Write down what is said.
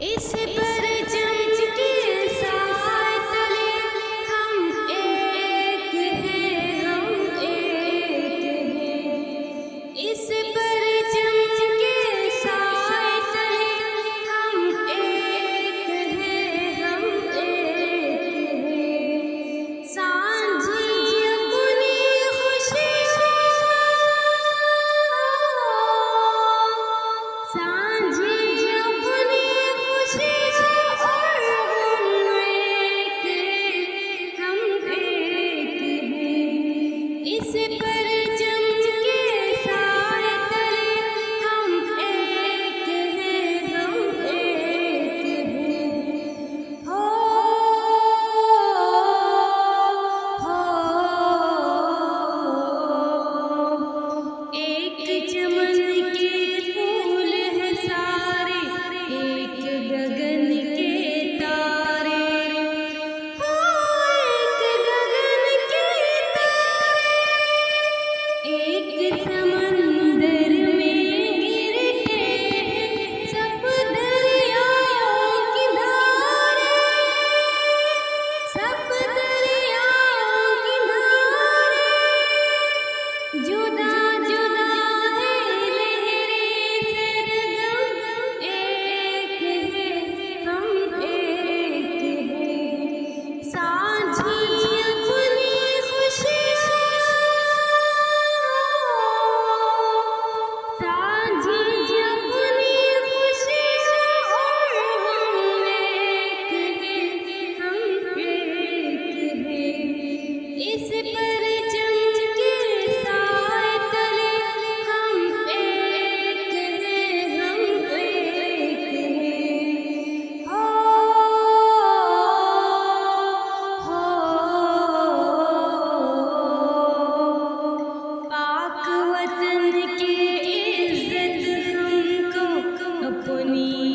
इस परचम के साए तले हम एक हैं, हम एक हैं। इस परचम के साए तले हम एक हैं, हम एक हैं। सांझी अपनी खुशी सांझी अपनी खुशी और हम एक हैं। इस परचम के साए तले हम एक हैं, हम एक हैं। हो एक चमन के फूल है सारे, एक गगन के तारे। हो एक गगन के तारे, एक समंदर में गिरते हैं सब दरियाओं की धारे, सब दरियाओं की धारे। जुदा जुदा है लहरें सरगम, एक है हम एक हैं। सांझी अपनी खुशी सांझी अपनी खुशी और हम एक हैं, हम एक हैं। इस परचम के साए तले हम एक हैं, हम एक हैं। हो पाक वतन की इज्जत हमको अपनी